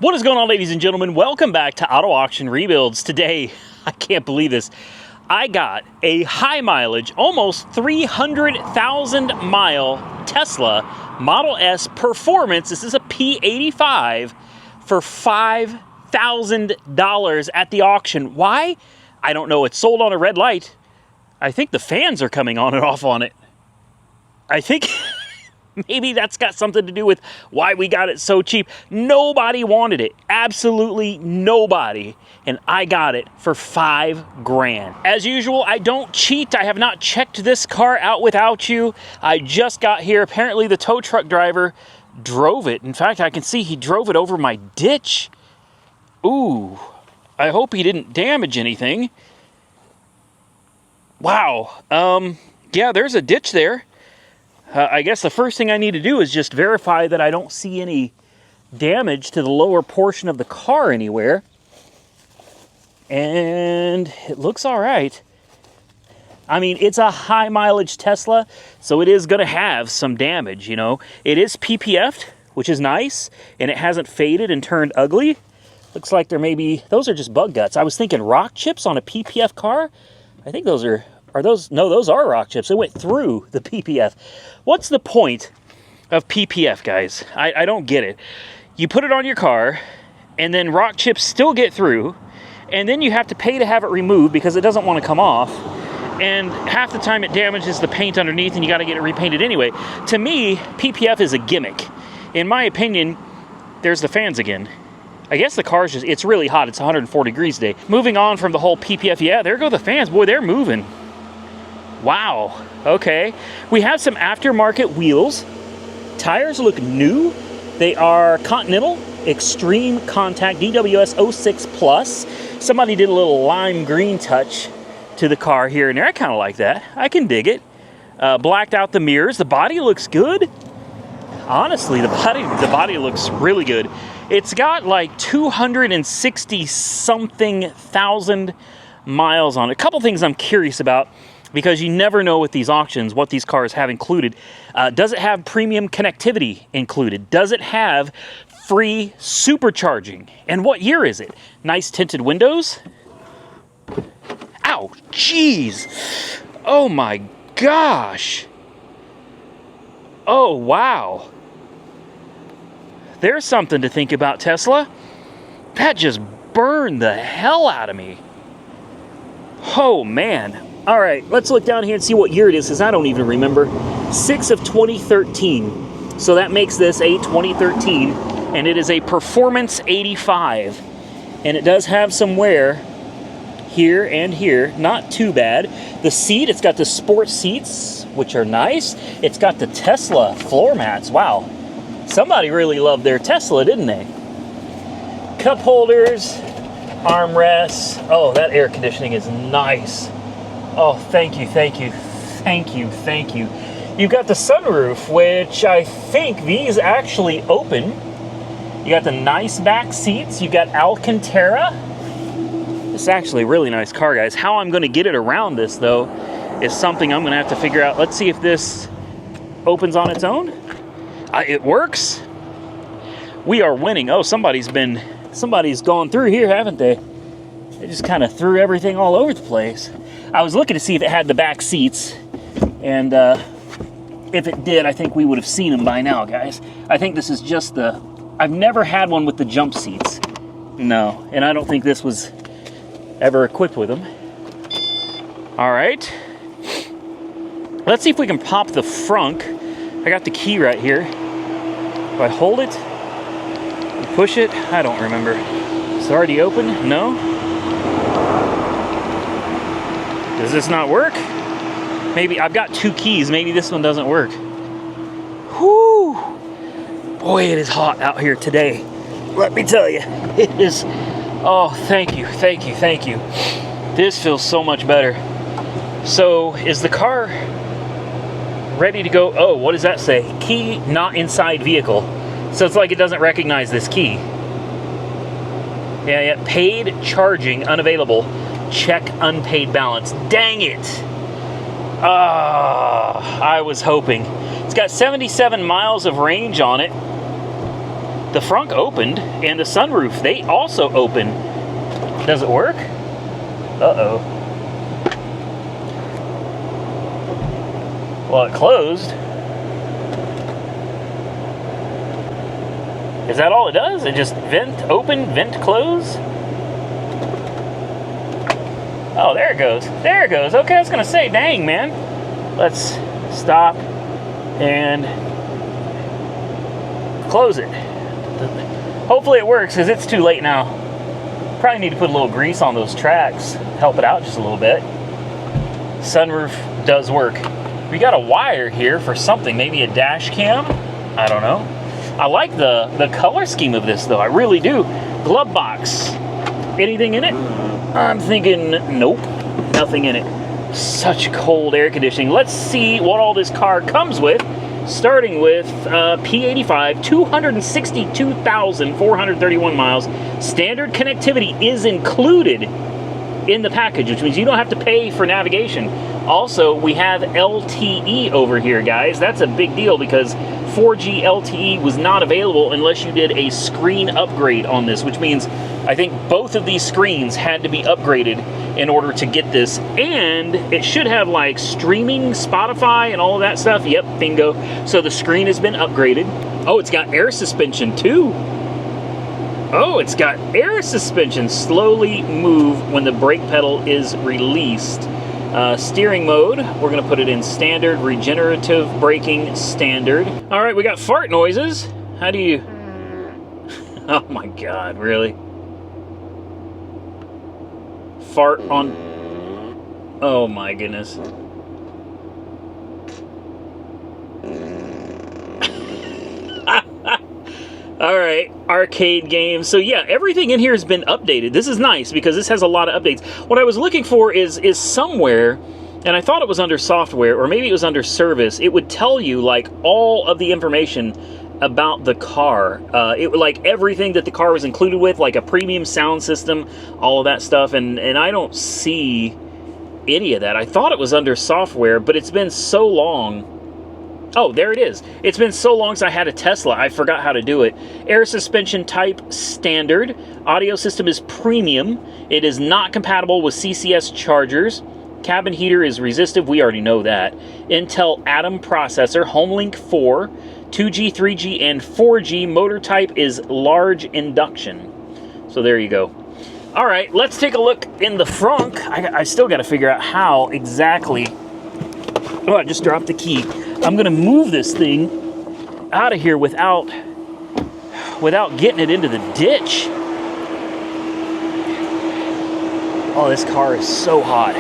What is going on, ladies and gentlemen? Welcome back to Auto Auction Rebuilds. Today, I can't believe this, I got a high mileage, almost 300,000 mile Tesla Model S Performance. This is a P85 for $5,000 at the auction. Why? I don't know. It's sold on a red light. I think the fans are coming on and off on it. I think maybe that's got something to do with why we got it so cheap. Nobody wanted it. Absolutely nobody. And I got it for $5,000. As usual, I don't cheat. I have not checked this car out without you. I just got here. Apparently the tow truck driver drove it. In fact, I can see he drove it over my ditch. Ooh, I hope he didn't damage anything. Wow. Yeah, there's a ditch there. I guess the first thing I need to do is just verify that I don't see any damage to the lower portion of the car anywhere. And it looks all right. I mean, it's a high mileage Tesla, so it is going to have some damage, you know. It is PPF'd, which is nice, and it hasn't faded and turned ugly. Looks like there may be, those are just bug guts. I was thinking rock chips on a PPF car. I think those are those? No, those are rock chips. It went through the PPF. What's the point of PPF, guys? I don't get it. You put it on your car, and then rock chips still get through, and then you have to pay to have it removed because it doesn't want to come off, and half the time it damages the paint underneath, and you got to get it repainted anyway. To me, PPF is a gimmick. In my opinion, there's the fans again. I guess the car's just, it's really hot. It's 140 degrees today. Moving on from the whole PPF, yeah, there go the fans. Boy, they're moving. Wow, okay. We have some aftermarket wheels. Tires look new. They are Continental Extreme Contact DWS 06 Plus. Somebody did a little lime green touch to the car here and there. I kind of like that. I can dig it. Blacked out the mirrors. The body looks good. Honestly, the body looks really good. It's got like 260 something thousand miles on it. A couple things I'm curious about, because you never know with these auctions what these cars have included. Does it have premium connectivity included? Does it have free supercharging? And what year is it? Nice tinted windows. Ow, jeez. Oh my gosh. Oh, wow. There's something to think about, Tesla. That just burned the hell out of me. Oh, man. All right, let's look down here and see what year it is, because I don't even remember. 6 of 2013. So that makes this a 2013, and it is a Performance 85. And it does have some wear here and here. Not too bad. The seat, it's got the sport seats, which are nice. It's got the Tesla floor mats. Wow. Somebody really loved their Tesla, didn't they? Cup holders, armrests. Oh, that air conditioning is nice. Oh, thank you, thank you, thank you, thank you. You've got the sunroof, which I think these actually open. You got the nice back seats. You got Alcantara. This is actually a really nice car, guys. How I'm going to get it around this, though, is something I'm going to have to figure out. Let's see if this opens on its own. It works. We are winning. Oh, somebody's gone through here, haven't they? They just kind of threw everything all over the place. I was looking to see if it had the back seats, and if it did, I think we would have seen them by now, guys. I think this is just the, I've never had one with the jump seats. No, and I don't think this was ever equipped with them. All right. Let's see if we can pop the frunk. I got the key right here. Do I hold it? Push it? I don't remember. It's already open? No? Does this not work? Maybe, I've got 2 keys. Maybe this one doesn't work. Whoo! Boy, it is hot out here today. Let me tell you, it is. Oh, thank you, thank you, thank you. This feels so much better. So, is the car ready to go? Oh, what does that say? Key not inside vehicle. So it's like it doesn't recognize this key. Yeah, paid charging unavailable. Check unpaid balance. Dang it. I was hoping. It's got 77 miles of range on it. the front opened and the sunroof, they also open. Does it work? Uh-oh. Well, it closed. Is that all it does? It just vent, open, vent, close? Oh, there it goes. There it goes. Okay, I was going to say, dang, man. Let's stop and close it. Hopefully it works, because it's too late now. Probably need to put a little grease on those tracks. Help it out just a little bit. Sunroof does work. We got a wire here for something. Maybe a dash cam? I don't know. I like the color scheme of this, though. I really do. Glove box. Anything in it? I'm thinking, nope. Nothing in it. Such cold air conditioning. Let's see what all this car comes with. Starting with P85, 262,431 miles. Standard connectivity is included in the package, which means you don't have to pay for navigation. Also, we have LTE over here, guys. That's a big deal because 4G LTE was not available unless you did a screen upgrade on this, which means I think both of these screens had to be upgraded in order to get this. And it should have like streaming, Spotify, and all of that stuff. Yep, bingo. So the screen has been upgraded. Oh, it's got air suspension too. Oh, it's got air suspension. Slowly move when the brake pedal is released. Steering mode, we're going to put it in standard. Regenerative braking, standard. All right, we got fart noises. How do you... Oh my God, really? Fart on... Oh my goodness. All right, arcade games. So yeah, everything in here has been updated. This is nice because this has a lot of updates. What I was looking for is somewhere, and I thought it was under software, or maybe it was under service. It would tell you like all of the information about the car. It would like everything that the car was included with, like a premium sound system, all of that stuff. And I don't see any of that. I thought it was under software, but it's been so long. Oh, there it is. It's been so long since I had a Tesla, I forgot how to do it. Air suspension type, standard. Audio system is premium. It is not compatible with CCS chargers. Cabin heater is resistive, we already know that. Intel Atom processor, Homelink 4, 2G, 3G, and 4G. Motor type is large induction. So there you go. All right, let's take a look in the front. I still got to figure out how exactly... Oh, I just dropped the key. I'm going to move this thing out of here without getting it into the ditch. Oh, this car is so hot.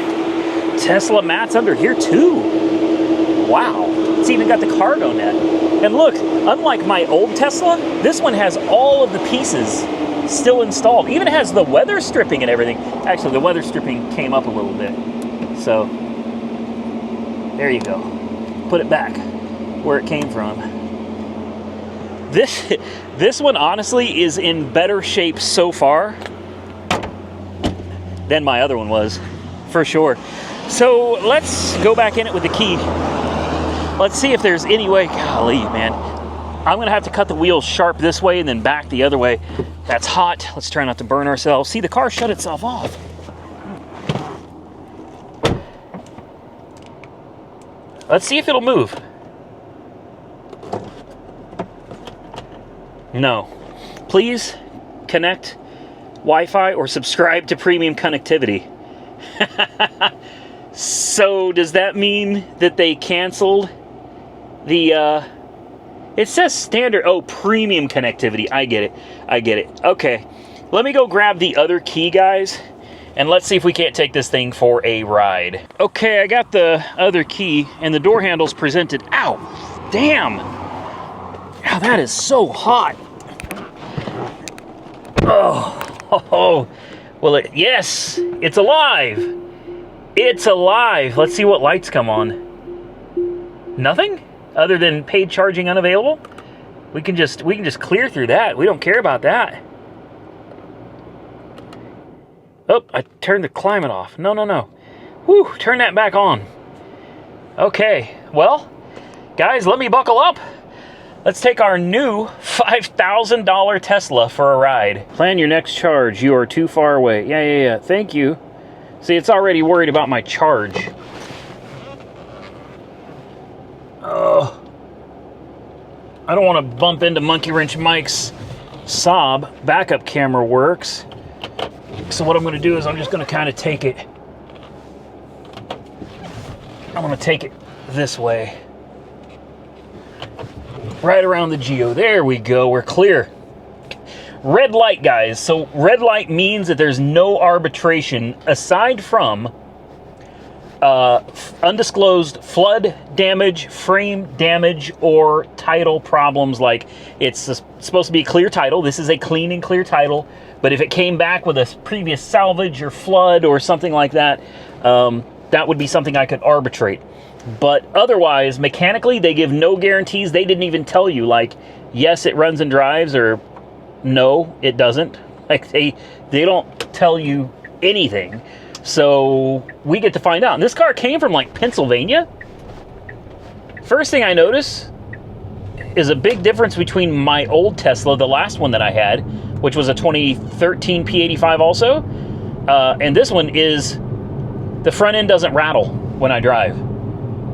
Tesla mats under here too. Wow. It's even got the cargo net. And look, unlike my old Tesla, this one has all of the pieces still installed. Even has the weather stripping and everything. Actually, the weather stripping came up a little bit. So, there you go. Put it back where it came from. This one honestly is in better shape so far than my other one was, for sure. So let's go back in it with the key. Let's see if there's any way. Golly, man. I'm gonna have to cut the wheels sharp this way and then back the other way. That's hot. Let's try not to burn ourselves. See, the car shut itself off. Let's see if it'll move. No. Please connect Wi-Fi or subscribe to premium connectivity. So does that mean that they canceled the, it says standard, oh, premium connectivity. I get it. I get it. Okay. Let me go grab the other key, guys. And let's see if we can't take this thing for a ride. Okay, I got the other key, and the door handle's presented. Ow! Damn! Ow, that is so hot. Oh. Well, yes! It's alive! It's alive! Let's see what lights come on. Nothing? Other than paid charging unavailable? We can just clear through that. We don't care about that. Oh, I turned the climate off. No. Whew, turn that back on. Okay, well, guys, let me buckle up. Let's take our new $5,000 Tesla for a ride. Plan your next charge. You are too far away. Yeah. Thank you. See, it's already worried about my charge. Oh. I don't want to bump into Monkey Wrench Mike's Saab. Backup camera works. So what I'm going to do is I'm just going to kind of take it. I'm going to take it this way. Right around the Geo. There we go. We're clear. Red light, guys. So red light means that there's no arbitration aside from undisclosed flood damage, frame damage, or title problems. Like, it's supposed to be a clear title. This is a clean and clear title. But if it came back with a previous salvage or flood or something like that, that would be something I could arbitrate. But otherwise, mechanically, they give no guarantees. They didn't even tell you, like, yes, it runs and drives, or no, it doesn't. Like, they don't tell you anything. So we get to find out. And this car came from, like, Pennsylvania. First thing I notice is a big difference between my old Tesla, the last one that I had, which was a 2013 P85 also. And this one is, the front end doesn't rattle when I drive.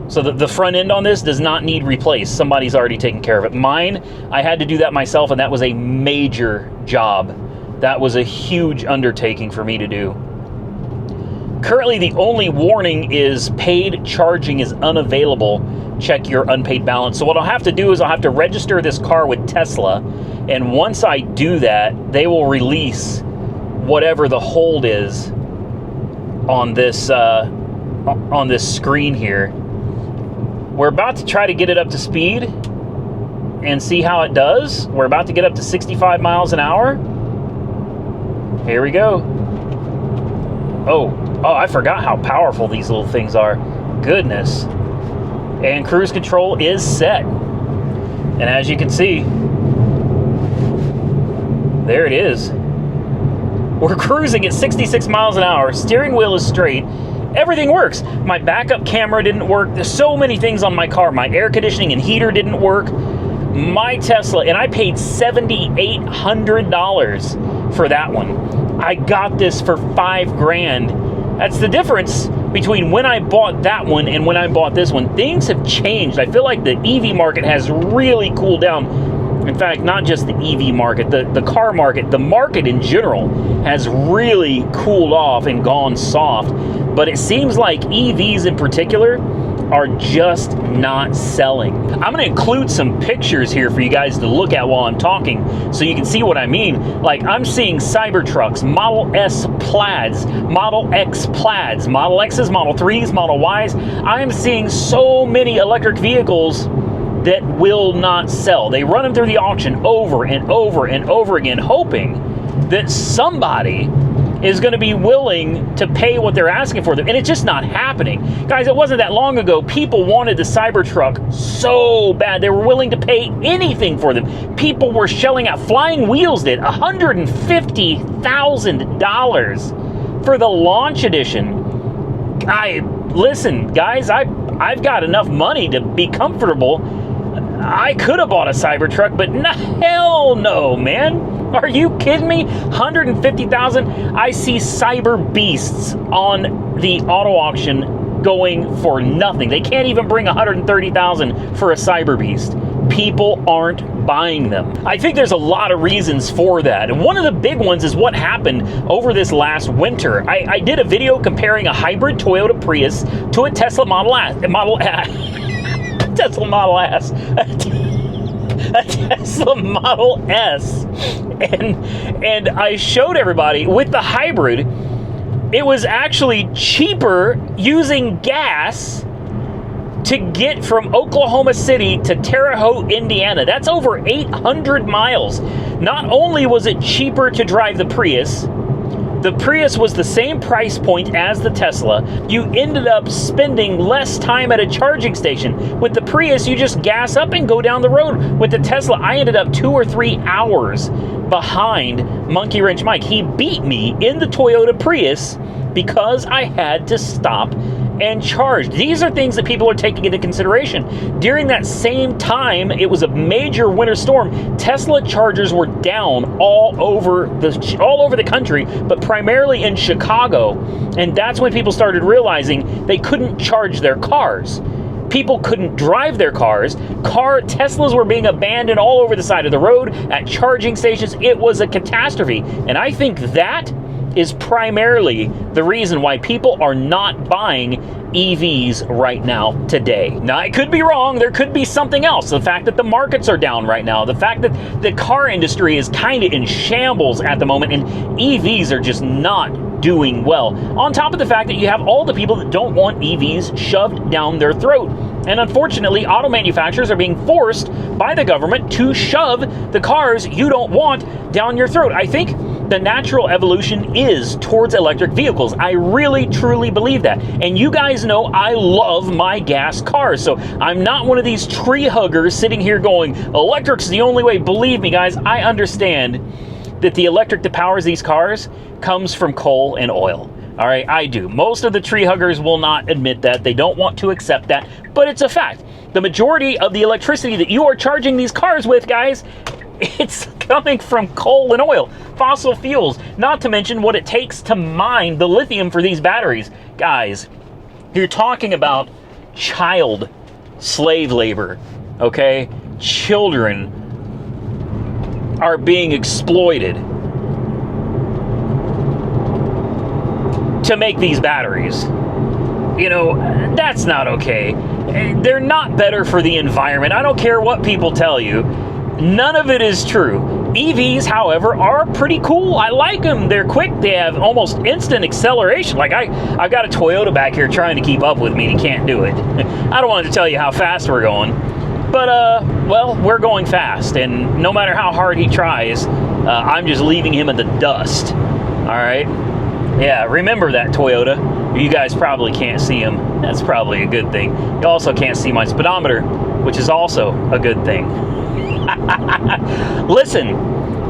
So the front end on this does not need replaced. Somebody's already taken care of it. Mine, I had to do that myself, and that was a major job. That was a huge undertaking for me to do. Currently, the only warning is paid charging is unavailable. Check your unpaid balance. So what I'll have to do is I'll have to register this car with Tesla, and once I do that, they will release whatever the hold is on this screen here. We're about to try to get it up to speed and see how it does. We're about to get up to 65 miles an hour. Here we go. Oh, I forgot how powerful these little things are. Goodness. And cruise control is set. And as you can see, there it is. We're cruising at 66 miles an hour. Steering wheel is straight. Everything works. My backup camera didn't work. There's so many things on my car. My air conditioning and heater didn't work. My Tesla, and I paid $7,800 for that one. I got this for $5,000. That's the difference between when I bought that one and when I bought this one. Things have changed. I feel like the EV market has really cooled down. In fact, not just the EV market, the car market, the market in general has really cooled off and gone soft. But it seems like EVs in particular are just not selling. I'm going to include some pictures here for you guys to look at while I'm talking so you can see what I mean. Like, I'm seeing Cybertrucks, Model S Plaids, Model X Plaids, Model X's, Model 3s, Model Ys. I'm seeing so many electric vehicles that will not sell. They run them through the auction over and over and over again, hoping that somebody is going to be willing to pay what they're asking for them. And it's just not happening. Guys, it wasn't that long ago. People wanted the Cybertruck so bad. They were willing to pay anything for them. People were shelling out. Flying Wheels did $150,000 for the launch edition. Listen, guys, I've got enough money to be comfortable. I could have bought a Cybertruck, but hell no, man. Are you kidding me? $150,000. I see Cyber Beasts on the auto auction going for nothing. They can't even bring $130,000 for a Cyber Beast. People aren't buying them. I think there's a lot of reasons for that. And one of the big ones is what happened over this last winter. I did a video comparing a hybrid Toyota Prius to a Tesla Model S. Tesla Model S. A Tesla Model S. And I showed everybody with the hybrid, it was actually cheaper using gas to get from Oklahoma City to Terre Haute, Indiana. That's over 800 miles. Not only was it cheaper to drive the Prius was the same price point as the Tesla. You ended up spending less time at a charging station. With the Prius, you just gas up and go down the road. With the Tesla, I ended up 2 or 3 hours behind Monkey Wrench Mike. He beat me in the Toyota Prius because I had to stop and charged. These are things that people are taking into consideration. During that same time, it was a major winter storm. Tesla chargers were down all over the country, but primarily in Chicago. And that's when people started realizing they couldn't charge their cars. People couldn't drive their cars. Teslas were being abandoned all over the side of the road at charging stations. It was a catastrophe. And I think that is primarily the reason why people are not buying EVs right now today. Now, I could be wrong. There could be something else. The fact that the markets are down right now, the fact that the car industry is kind of in shambles at the moment, and EVs are just not doing well. On top of the fact that you have all the people that don't want EVs shoved down their throat. And unfortunately, auto manufacturers are being forced by the government to shove the cars you don't want down your throat. I think the natural evolution is towards electric vehicles. I really, truly believe that. And you guys know I love my gas cars. So I'm not one of these tree huggers sitting here going, electric's the only way. Believe me, guys, I understand that the electric that powers these cars comes from coal and oil. All right, I do. Most of the tree huggers will not admit that. They don't want to accept that, but it's a fact. The majority of the electricity that you are charging these cars with, guys, it's coming from coal and oil, fossil fuels, not to mention what it takes to mine the lithium for these batteries. Guys, you're talking about child slave labor, okay? Children are being exploited to make these batteries. You know, that's not okay. They're not better for the environment. I don't care what people tell you. None of it is true. EVs, however, are pretty cool. I like them. They're quick. They have almost instant acceleration. Like I've got a Toyota back here trying to keep up with me, and he can't do it. I don't want to tell you how fast we're going. But, well, we're going fast. And no matter how hard he tries, I'm just leaving him in the dust. All right? Yeah, remember that, Toyota. You guys probably can't see him. That's probably a good thing. You also can't see my speedometer, which is also a good thing. Listen,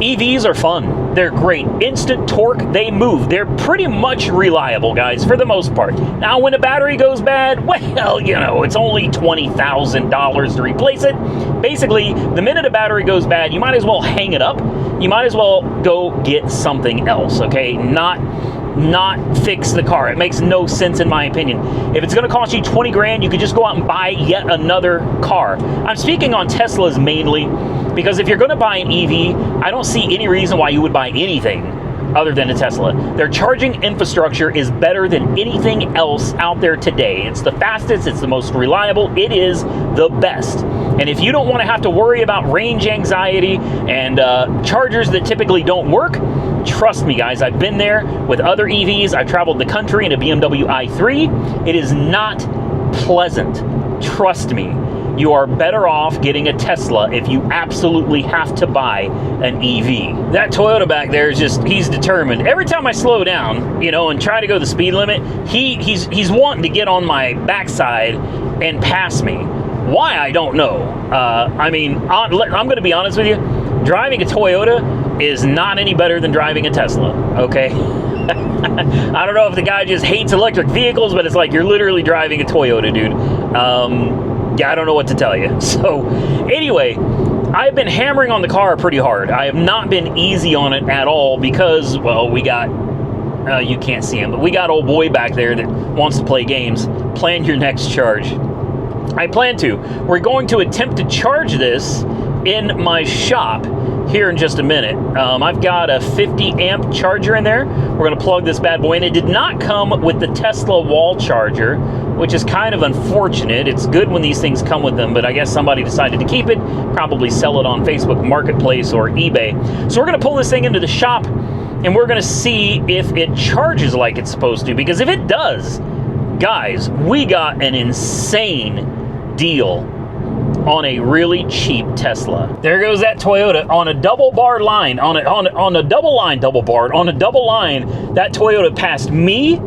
EVs are fun. They're great. Instant torque, they move. They're pretty much reliable, guys, for the most part. Now, when a battery goes bad, well, you know, it's only $20,000 to replace it. Basically, the minute a battery goes bad, you might as well hang it up. You might as well go get something else, okay? Not fix the car. It makes no sense in my opinion. If it's going to cost you 20 grand, you could just go out and buy yet another car. I'm speaking on Teslas mainly because if you're going to buy an EV, I don't see any reason why you would buy anything other than a Tesla. Their charging infrastructure is better than anything else out there today. It's the fastest, it's the most reliable, it is the best. And if you don't want to have to worry about range anxiety and chargers that typically don't work, trust me, guys, I've been there with other EVs. I've traveled the country in a BMW i3. It is not pleasant. Trust me. You are better off getting a Tesla if you absolutely have to buy an EV. That Toyota back there is just, he's determined. Every time I slow down, you know, and try to go the speed limit, he's wanting to get on my backside and pass me. Why, I don't know. I mean, I'm going to be honest with you. Driving a Toyota is not any better than driving a Tesla, okay? I don't know if the guy just hates electric vehicles, but it's like you're literally driving a Toyota, dude. Yeah, I don't know what to tell you. So, anyway, I've been hammering on the car pretty hard. I have not been easy on it at all because, well, we got, you can't see him, but we got old boy back there that wants to play games. Plan your next charge. I plan to. We're going to attempt to charge this in my shop here in just a minute. I've got a 50 amp charger in there. We're going to plug this bad boy in. It did not come with the Tesla wall charger, which is kind of unfortunate. It's good when these things come with them, but I guess somebody decided to keep it, probably sell it on Facebook Marketplace or eBay. So we're going to pull this thing into the shop and we're going to see if it charges like it's supposed to, because if it does, guys, we got an insane deal on a really cheap Tesla. There goes that Toyota on a double bar line, on a double line, that Toyota passed me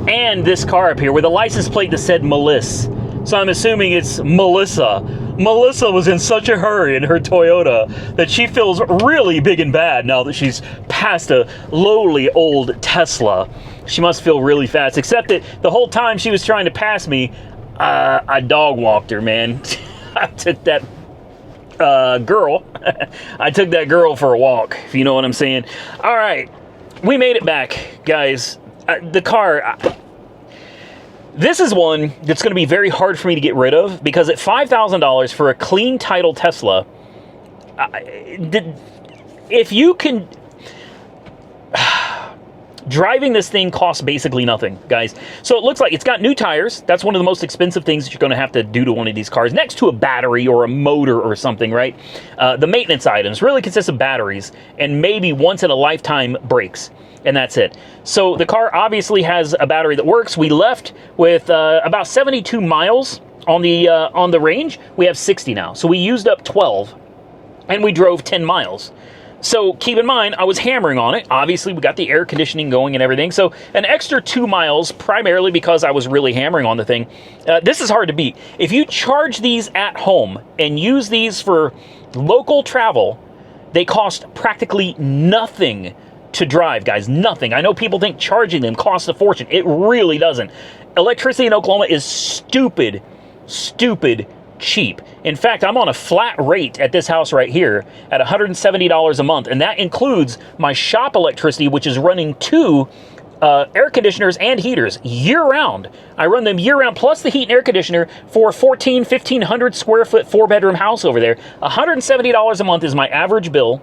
and this car up here with a license plate that said Melissa. So I'm assuming it's Melissa. Melissa was in such a hurry in her Toyota that she feels really big and bad now that she's passed a lowly old Tesla. She must feel really fast, except that the whole time she was trying to pass me, I dog walked her, man. I took that girl. I took that girl for a walk, if you know what I'm saying. All right, we made it back, guys. The car... This is one that's going to be very hard for me to get rid of because at $5,000 for a clean title Tesla, if you can... Driving this thing costs basically nothing, guys. So it looks like it's got new tires. That's one of the most expensive things that you're going to have to do to one of these cars, next to a battery or a motor or something, right? The maintenance items really consist of batteries and maybe once in a lifetime brakes. And that's it. So the car obviously has a battery that works. We left with about 72 miles on the range. We have 60 now. So we used up 12 and we drove 10 miles. So keep in mind, I was hammering on it. Obviously, we got the air conditioning going and everything. So an extra 2 miles, primarily because I was really hammering on the thing. This is hard to beat. If you charge these at home and use these for local travel, they cost practically nothing to drive, guys. Nothing. I know people think charging them costs a fortune. It really doesn't. Electricity in Oklahoma is stupid cheap. In fact, I'm on a flat rate at this house right here at $170 a month, and that includes my shop electricity, which is running 2 air conditioners and heaters year-round. I run them year-round, plus the heat and air conditioner for a 1,500 square foot 4-bedroom house over there. $170 a month is my average bill.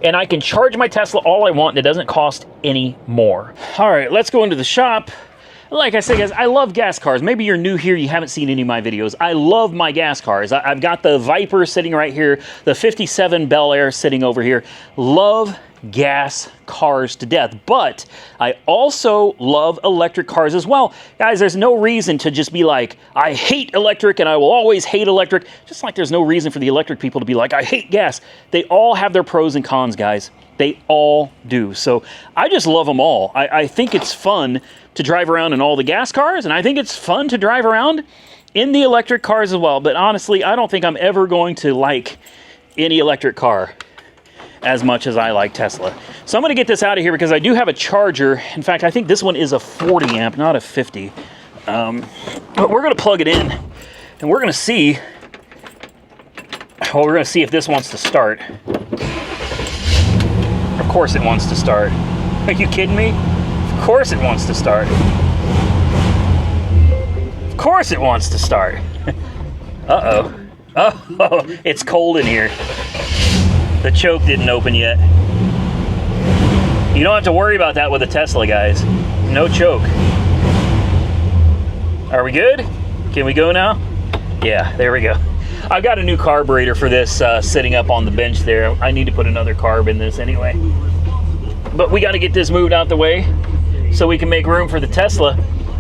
And I can charge my Tesla all I want, and it doesn't cost any more. All right, let's go into the shop. Like I said, guys, I love gas cars. Maybe you're new here, you haven't seen any of my videos. I love my gas cars. I've got the Viper sitting right here, the 57 Bel Air sitting over here. Love gas cars to death, but I also love electric cars as well. Guys, there's no reason to just be like, I hate electric and I will always hate electric, just like there's no reason for the electric people to be like, I hate gas. They all have their pros and cons, guys. They all do. So I just love them all. I think it's fun to drive around in all the gas cars, and I think it's fun to drive around in the electric cars as well. But honestly, I don't think I'm ever going to like any electric car as much as I like Tesla. So I'm going to get this out of here because I do have a charger. In fact, I think this one is a 40 amp, not a 50. But we're going to plug it in, and we're going to see. Well, we're going to see if this wants to start. Of course it wants to start. Are you kidding me? Of course it wants to start. Of course it wants to start. Uh-oh. Oh, it's cold in here. The choke didn't open yet. You don't have to worry about that with a Tesla, guys. No choke. Are we good? Can we go now? Yeah, there we go. I've got a new carburetor for this sitting up on the bench there. I need to put another carb in this anyway. But we got to get this moved out the way so we can make room for the Tesla.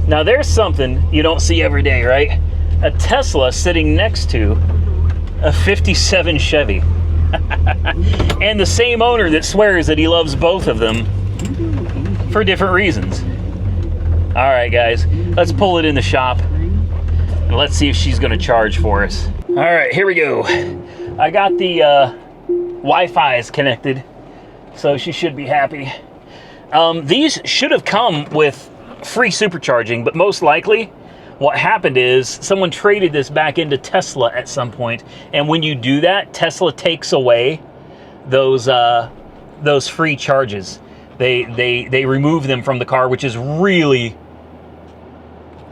Now there's something you don't see every day, right? A Tesla sitting next to a 57 Chevy. And the same owner that swears that he loves both of them for different reasons. All right, guys, let's pull it in the shop and let's see if she's going to charge for us. All right, here we go. I got the Wi-Fi is connected, so she should be happy. These should have come with free supercharging, but most likely what happened is someone traded this back into Tesla at some point, and when you do that, Tesla takes away those free charges. They remove them from the car, which is really,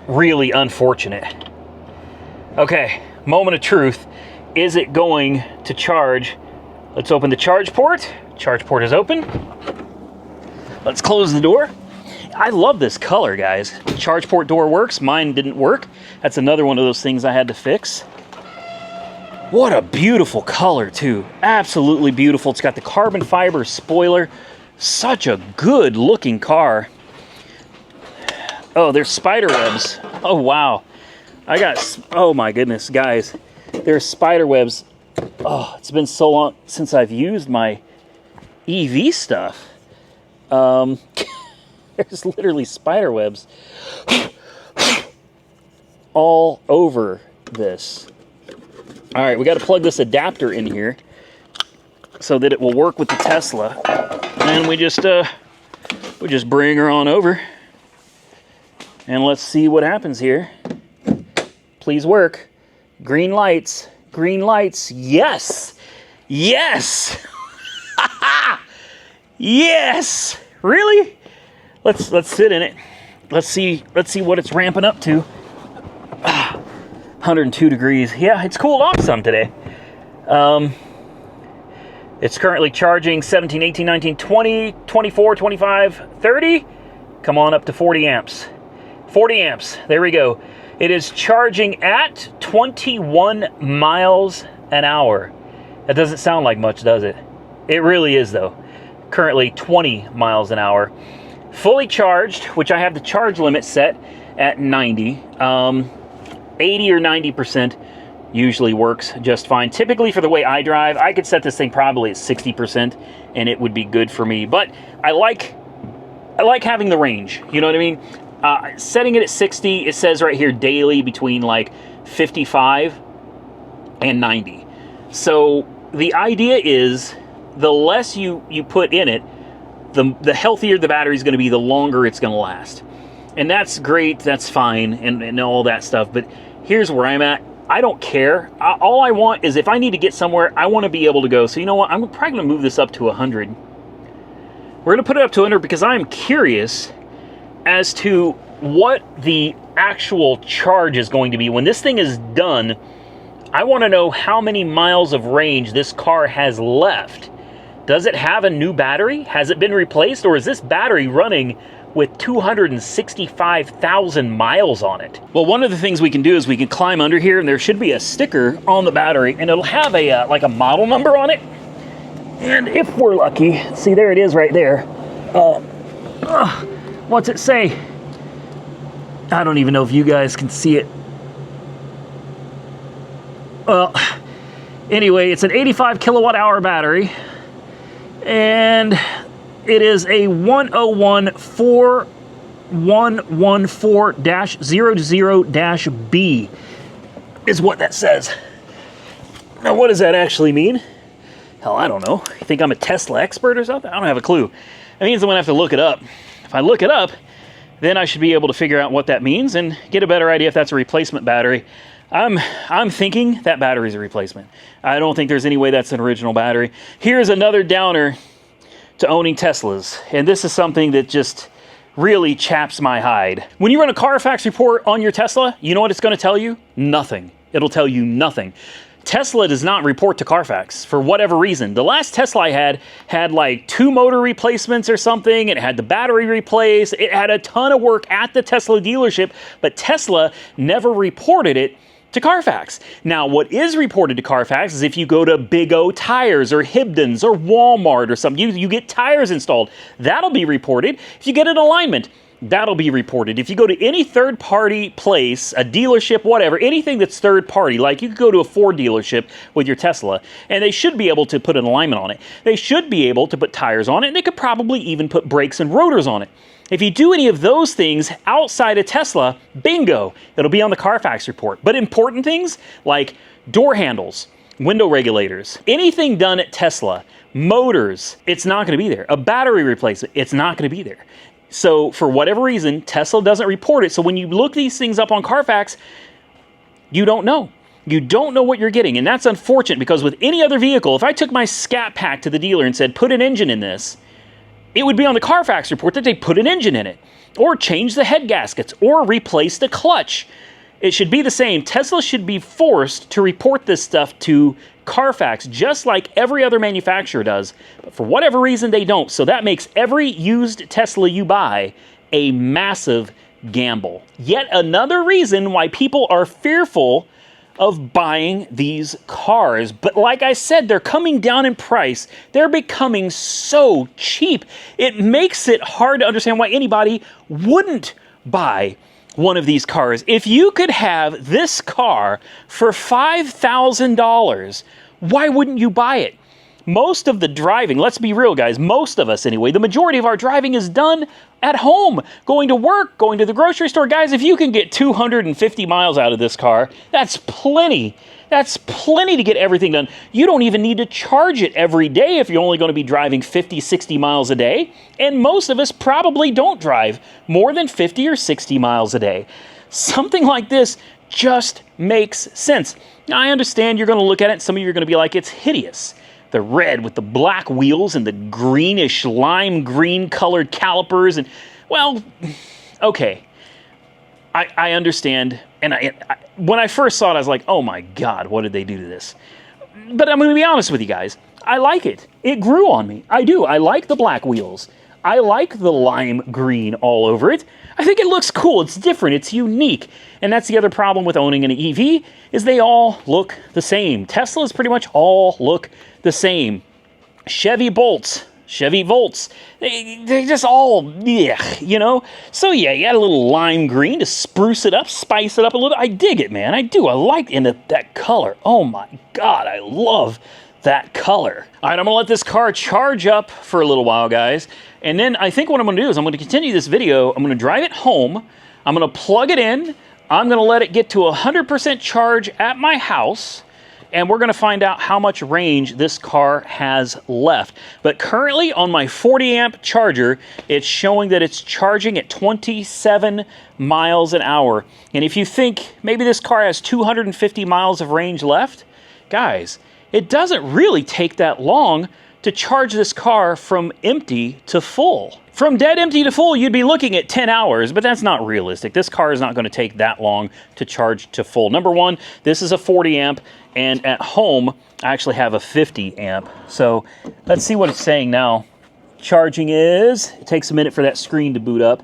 really unfortunate. Okay, moment of truth. Is it going to charge? Let's open the charge port. Charge port is open. Let's close the door. I love this color, guys. Charge port door works. Mine didn't work. That's another one of those things I had to fix. What a beautiful color, too. Absolutely beautiful. It's got the carbon fiber spoiler. Such a good looking car. Oh, there's spider webs. Oh, wow. Oh my goodness, guys. There's spider webs. Oh, it's been so long since I've used my EV stuff. There's literally spider webs all over this. All right, we got to plug this adapter in here so that it will work with the Tesla. And we just bring her on over. And let's see what happens here. Please work. Green lights. Green lights. Yes. Yes. Yes. Really? Let's sit in it. Let's see what it's ramping up to. 102 degrees. Yeah, it's cooled off some today. It's currently charging 17, 18, 19, 20, 24, 25, 30. Come on up to 40 amps. 40 amps. There we go. It is charging at 21 miles an hour. That doesn't sound like much, does it? It really is, though. Currently 20 miles an hour. Fully charged, which I have the charge limit set at 90. 80 or 90% usually works just fine. Typically, for the way I drive, I could set this thing probably at 60%, and it would be good for me. But I like having the range. You know what I mean? Setting it at 60, it says right here daily between like 55 and 90. So the idea is the less you put in it, the healthier the battery is going to be, the longer it's going to last. And that's great, that's fine, and all that stuff. But here's where I'm at. I don't care. All I want is if I need to get somewhere, I want to be able to go. So you know what? I'm probably going to move this up to 100. We're going to put it up to 100 because I'm curious as to what the actual charge is going to be. When this thing is done, I want to know how many miles of range this car has left. Does it have a new battery? Has it been replaced? Or is this battery running with 265,000 miles on it? Well, one of the things we can do is we can climb under here, and there should be a sticker on the battery, and it'll have a like a model number on it. And if we're lucky, see, there it is right there. What's it say? I don't even know if you guys can see it. Well, anyway, it's an 85 kilowatt hour battery, and it is a 1014114-00-B is what that says. Now, what does that actually mean? Hell, I don't know. You think I'm a Tesla expert or something? I don't have a clue. It means I'm going to have to look it up. If I look it up, then I should be able to figure out what that means and get a better idea if that's a replacement battery. I'm thinking that battery's a replacement. I don't think there's any way that's an original battery. Here's another downer to owning Teslas, and this is something that just really chaps my hide. When you run a Carfax report on your Tesla, you know what it's going to tell you? Nothing. It'll tell you nothing. Tesla does not report to Carfax for whatever reason. The last Tesla I had like 2 motor replacements or something. It had the battery replaced. It had a ton of work at the Tesla dealership, but Tesla never reported it to Carfax. Now, what is reported to Carfax is if you go to Big O Tires or Hibdon's or Walmart or something, you get tires installed. That'll be reported. If you get an alignment, that'll be reported. If you go to any third-party place, a dealership, whatever, anything that's third-party, like you could go to a Ford dealership with your Tesla, and they should be able to put an alignment on it. They should be able to put tires on it, and they could probably even put brakes and rotors on it. If you do any of those things outside of Tesla, bingo, it'll be on the Carfax report. But important things like door handles, window regulators, anything done at Tesla, motors, it's not going to be there. A battery replacement, it's not going to be there. So for whatever reason, Tesla doesn't report it. So when you look these things up on Carfax, you don't know. You don't know what you're getting. And that's unfortunate because with any other vehicle, if I took my Scat Pack to the dealer and said, put an engine in this, it would be on the Carfax report that they put an engine in it, or change the head gaskets, or replace the clutch. It should be the same. Tesla should be forced to report this stuff to Carfax, just like every other manufacturer does. But for whatever reason, they don't. So that makes every used Tesla you buy a massive gamble. Yet another reason why people are fearful of buying these cars. But like I said, they're coming down in price. They're becoming so cheap. It makes it hard to understand why anybody wouldn't buy one of these cars. If you could have this car for $5,000, why wouldn't you buy it? Most of the driving, let's be real guys, most of us anyway, the majority of our driving is done at home. Going to work, going to the grocery store. Guys, if you can get 250 miles out of this car, that's plenty. That's plenty to get everything done. You don't even need to charge it every day if you're only going to be driving 50, 60 miles a day. And most of us probably don't drive more than 50 or 60 miles a day. Something like this just makes sense. Now, I understand you're going to look at it and some of you are going to be like, it's hideous. The red with the black wheels and the greenish lime green colored calipers. And, well, okay. I understand. And when I first saw it, I was like, oh my God, what did they do to this? But I'm going to be honest with you guys. I like it. It grew on me. I do. I like the black wheels. I like the lime green all over it. I think it looks cool. It's different. It's unique. And that's the other problem with owning an EV, is they all look the same. Teslas pretty much all look the same. Chevy Bolts, Chevy Volts, they just all, yeah, you know? So yeah, you add a little lime green to spruce it up, spice it up a little. I dig it, man. I do. I like that color. Oh my God, I love that color. All right, I'm gonna let this car charge up for a little while, guys. And then I think what I'm gonna do is I'm gonna continue this video. I'm gonna drive it home. I'm gonna plug it in. I'm gonna let it get to 100% charge at my house. And we're gonna find out how much range this car has left. But currently on my 40 amp charger, it's showing that it's charging at 27 miles an hour. And if you think maybe this car has 250 miles of range left, guys, it doesn't really take that long to charge this car from empty to full. From dead empty to full, you'd be looking at 10 hours, but that's not realistic. This car is not going to take that long to charge to full. Number one, this is a 40 amp, and at home, I actually have a 50 amp. So let's see what it's saying now. Charging is, it takes a minute for that screen to boot up.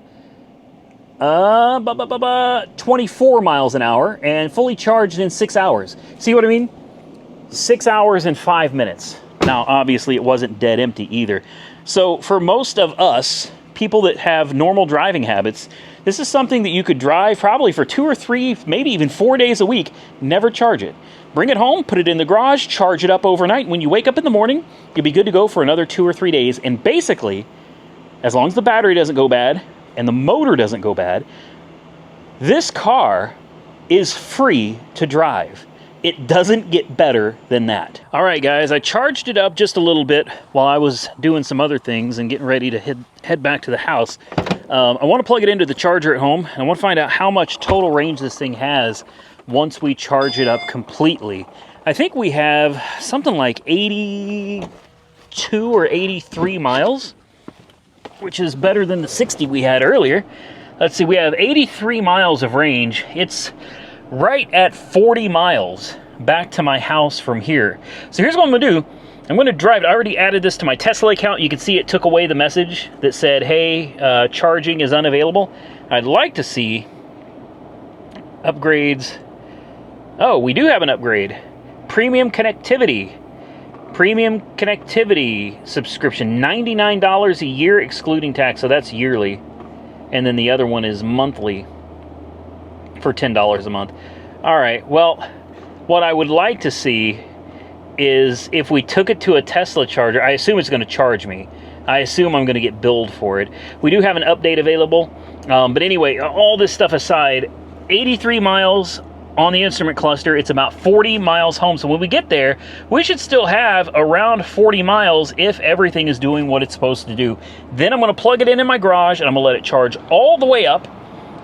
24 miles an hour, and fully charged in 6 hours. See what I mean? 6 hours and 5 minutes. Now, obviously, it wasn't dead empty either. So for most of us, people that have normal driving habits, this is something that you could drive probably for 2 or 3, maybe even 4 days a week, never charge it. Bring it home, put it in the garage, charge it up overnight. When you wake up in the morning, you'll be good to go for another 2 or 3 days. And basically, as long as the battery doesn't go bad and the motor doesn't go bad, this car is free to drive. It doesn't get better than that. All right, guys, I charged it up just a little bit while I was doing some other things and getting ready to head back to the house. I want to plug it into the charger at home, and I want to find out how much total range this thing has once we charge it up completely. I think we have something like 82 or 83 miles, which is better than the 60 we had earlier. Let's see, we have 83 miles of range. It's right at 40 miles back to my house from here. So here's what I'm gonna do. I'm gonna drive it. I already added this to my Tesla account. You can see it took away the message that said, hey, charging is unavailable. I'd like to see upgrades. Oh, we do have an upgrade. Premium connectivity. Premium connectivity subscription, $99 a year excluding tax, so that's yearly. And then the other one is monthly for $10 a month. All right, well, what I would like to see is if we took it to a Tesla charger. I assume it's going to charge me. I assume I'm going to get billed for it. We do have an update available. But anyway, all this stuff aside, 83 miles on the instrument cluster. It's about 40 miles home. So when we get there, we should still have around 40 miles if everything is doing what it's supposed to do. Then I'm going to plug it in my garage and I'm going to let it charge all the way up.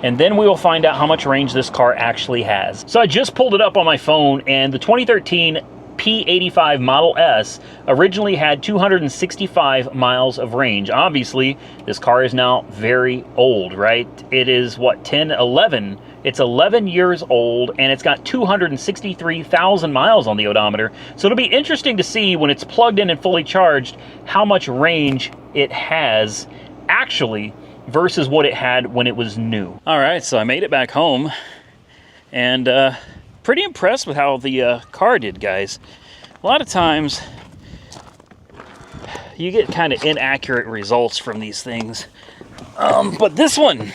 And then we will find out how much range this car actually has. So I just pulled it up on my phone, and the 2013 P85 Model S originally had 265 miles of range. Obviously, this car is now very old, right? It is, what, 11? It's 11 years old, and it's got 263,000 miles on the odometer. So it'll be interesting to see when it's plugged in and fully charged how much range it has actually versus what it had when it was new. All right, so I made it back home, and pretty impressed with how the car did, guys. A lot of times, you get kind of inaccurate results from these things. But this one,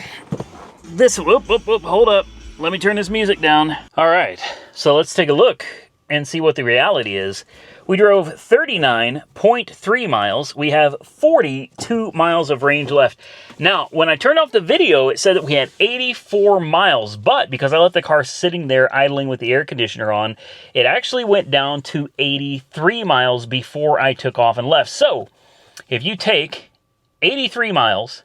whoop, hold up. Let me turn this music down. All right, so let's take a look and see what the reality is. We drove 39.3 miles. We have 42 miles of range left. Now, when I turned off the video, it said that we had 84 miles, but because I left the car sitting there idling with the air conditioner on, it actually went down to 83 miles before I took off and left. So, if you take 83 miles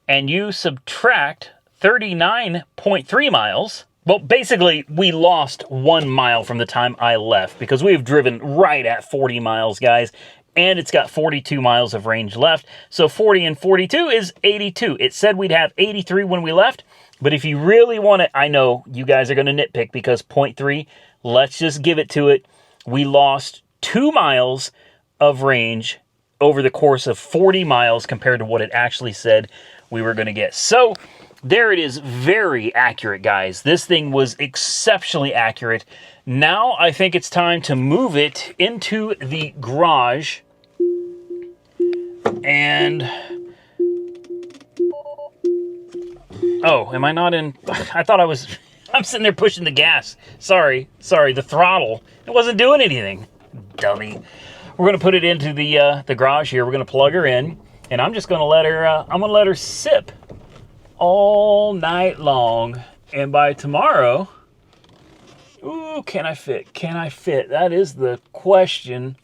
and you subtract 39.3 miles, well, basically, we lost 1 mile from the time I left because we've driven right at 40 miles, guys, and it's got 42 miles of range left. So 40 and 42 is 82. It said we'd have 83 when we left, but if you really want it, I know you guys are going to nitpick because 0.3, let's just give it to it. We lost 2 miles of range over the course of 40 miles compared to what it actually said we were going to get. So there it is, very accurate, guys. This thing was exceptionally accurate. Now I think it's time to move it into the garage. And oh, am I not in? I thought I was. I'm sitting there pushing the gas. Sorry, the throttle. It wasn't doing anything. Dummy. We're gonna put it into the garage here. We're gonna plug her in, and I'm just gonna let her. I'm gonna let her sip all night long, and by tomorrow, ooh, can I fit? Can I fit? That is the question.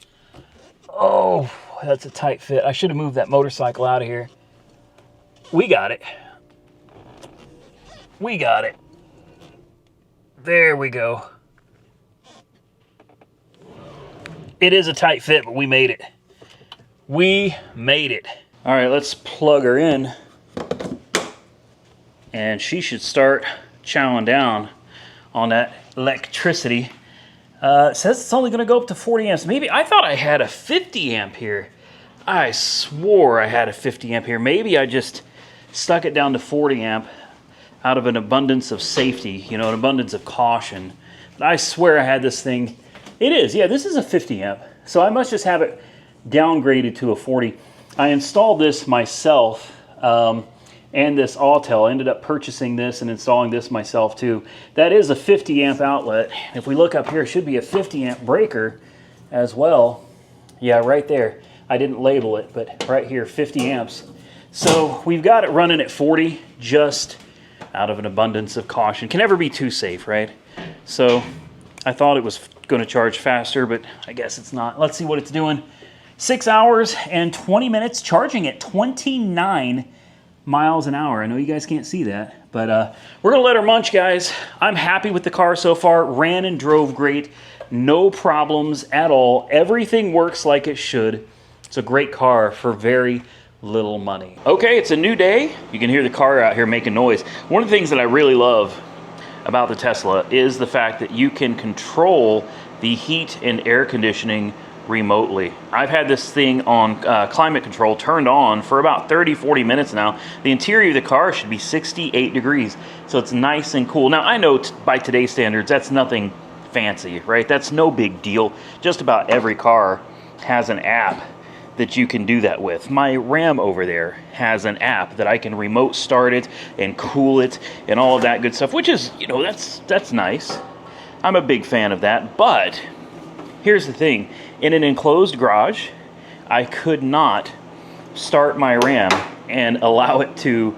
Oh, that's a tight fit. I should have moved that motorcycle out of here. We got it. We got it. There we go. It is a tight fit, but we made it. We made it. All right, let's plug her in. And she should start chowing down on that electricity. It says it's only going to go up to 40 amps. Maybe I thought I had a 50 amp here. I swore I had a 50 amp here. Maybe I just stuck it down to 40 amp out of an abundance of safety, you know, an abundance of caution. But I swear I had this thing. It is, yeah, this is a 50 amp. So I must just have it downgraded to a 40. I installed this myself. And this Autel. I ended up purchasing this and installing this myself too. That is a 50 amp outlet. If we look up here, it should be a 50 amp breaker as well. Yeah, right there. I didn't label it, but right here, 50 amps. So we've got it running at 40 just out of an abundance of caution. Can never be too safe, right? So I thought it was going to charge faster, but I guess it's not. Let's see what it's doing. 6 hours and 20 minutes, charging at 29 miles an hour. I know you guys can't see that, but we're gonna let her munch, guys. I'm happy with the car so far. Ran and drove great. No problems at all. Everything works like it should. It's a great car for very little money. Okay, it's a new day. You can hear the car out here making noise. One of the things that I really love about the Tesla is the fact that you can control the heat and air conditioning remotely. I've had this thing on climate control turned on for about 30-40 minutes now. The interior of the car should be 68 degrees, so it's nice and cool. Now I know by today's standards that's nothing fancy, right? That's no big deal. Just about every car has an app that you can do that with. My Ram over there has an app that I can remote start it and cool it and all of that good stuff, which is, you know, that's nice. I'm a big fan of that, but here's the thing. In an enclosed garage, I could not start my Ram and allow it to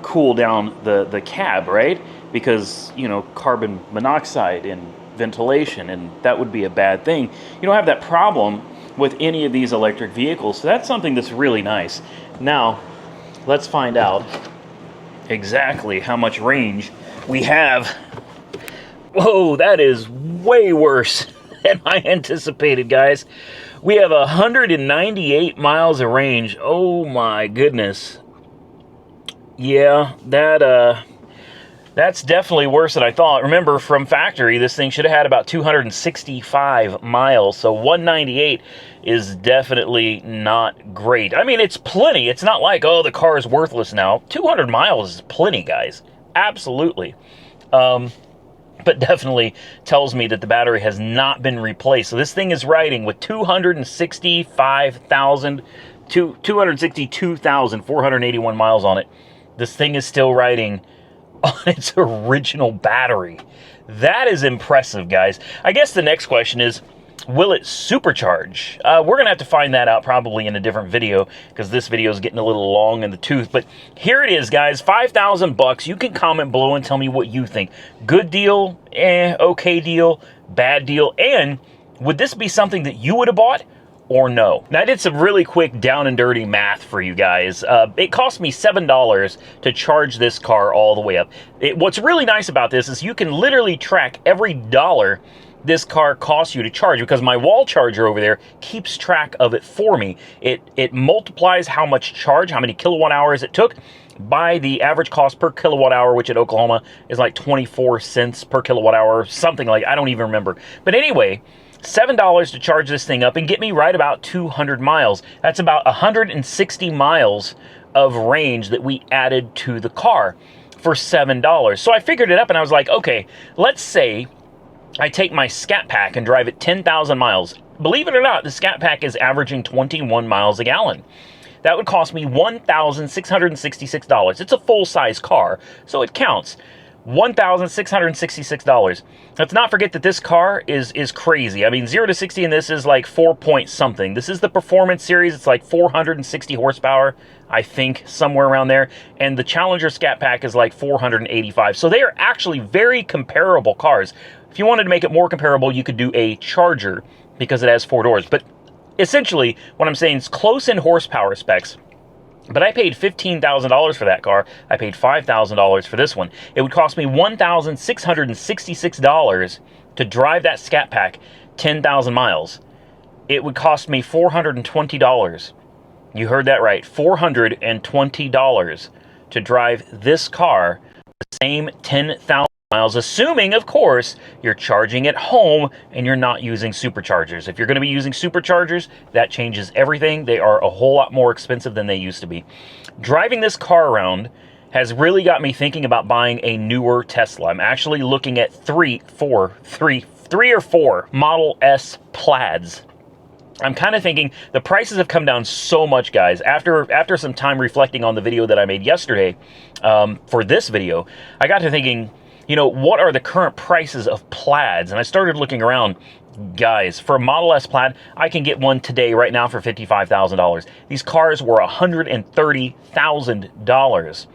cool down the cab, right? Because, you know, carbon monoxide and ventilation, and that would be a bad thing. You don't have that problem with any of these electric vehicles, so that's something that's really nice. Now, let's find out exactly how much range we have. Whoa, that is way worse than I anticipated, guys. We have 198 miles of range. Oh my goodness. Yeah, that's definitely worse than I thought. Remember, from factory, this thing should have had about 265 miles, so 198 is definitely not great. I mean, it's plenty. It's not like, oh, the car is worthless now. 200 miles is plenty, guys. Absolutely. But definitely tells me that the battery has not been replaced. So this thing is riding with 262,481 miles on it. This thing is still riding on its original battery. That is impressive, guys. I guess the next question is, Will it supercharge? We're going to have to find that out probably in a different video because this video is getting a little long in the tooth. But here it is, guys. 5,000 bucks. You can comment below and tell me what you think. Good deal, okay deal, bad deal, and would this be something that you would have bought or no? Now, I did some really quick down and dirty math for you guys. It cost me $7 to charge this car all the way up. What's really nice about this is you can literally track every dollar this car costs you to charge, because my wall charger over there keeps track of it for me. It multiplies how much charge, how many kilowatt hours it took by the average cost per kilowatt hour, which in Oklahoma is like 24 cents per kilowatt hour, something like, I don't even remember. But anyway, $7 to charge this thing up and get me right about 200 miles. That's about 160 miles of range that we added to the car for $7. So I figured it up and I was like, okay, let's say I take my Scat Pack and drive it 10,000 miles. Believe it or not, the Scat Pack is averaging 21 miles a gallon. That would cost me $1,666. It's a full-size car, so it counts. $1,666. Let's not forget that this car is crazy. I mean, 0 to 60 in this is like 4 point something. This is the Performance Series. It's like 460 horsepower, I think, somewhere around there. And the Challenger Scat Pack is like 485. So they are actually very comparable cars. If you wanted to make it more comparable, you could do a Charger because it has 4 doors. But essentially, what I'm saying is close in horsepower specs. But I paid $15,000 for that car. I paid $5,000 for this one. It would cost me $1,666 to drive that Scat Pack 10,000 miles. It would cost me $420. You heard that right, $420 to drive this car the same 10,000 miles, assuming, of course, you're charging at home and you're not using superchargers. If you're going to be using superchargers, that changes everything. They are a whole lot more expensive than they used to be. Driving this car around has really got me thinking about buying a newer Tesla. I'm actually looking at three or four Model S Plaids. I'm kind of thinking the prices have come down so much, guys. After some time reflecting on the video that I made yesterday for this video, I got to thinking, you know, what are the current prices of Plaids? And I started looking around. Guys, for a Model S Plaid, I can get one today right now for $55,000. These cars were $130,000.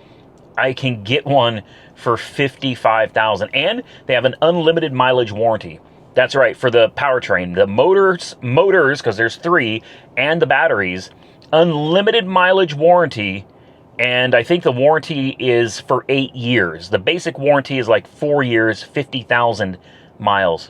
I can get one for $55,000, and they have an unlimited mileage warranty. That's right, for the powertrain, the motors, because there's 3, and the batteries, unlimited mileage warranty. And I think the warranty is for 8 years. The basic warranty is like 4 years, 50,000 miles.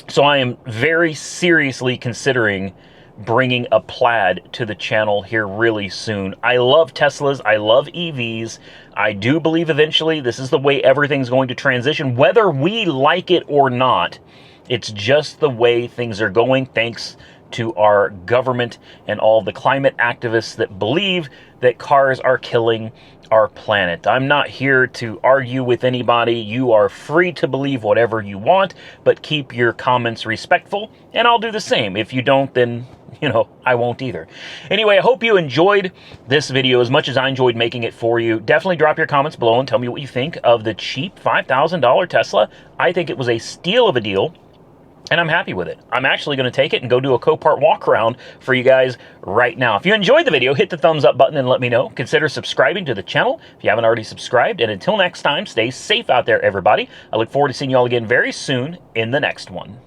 So I am very seriously considering bringing a Plaid to the channel here really soon. I love Teslas. I love EVs. I do believe eventually this is the way everything's going to transition, whether we like it or not. It's just the way things are going, thanks to our government and all the climate activists that believe that cars are killing our planet. I'm not here to argue with anybody. You are free to believe whatever you want, but keep your comments respectful, and I'll do the same. If you don't, then, you know, I won't either. Anyway, I hope you enjoyed this video as much as I enjoyed making it for you. Definitely drop your comments below and tell me what you think of the cheap $5,000 Tesla. I think it was a steal of a deal, and I'm happy with it. I'm actually going to take it and go do a Copart walk around for you guys right now. If you enjoyed the video, hit the thumbs up button and let me know. Consider subscribing to the channel if you haven't already subscribed. And until next time, stay safe out there, everybody. I look forward to seeing you all again very soon in the next one.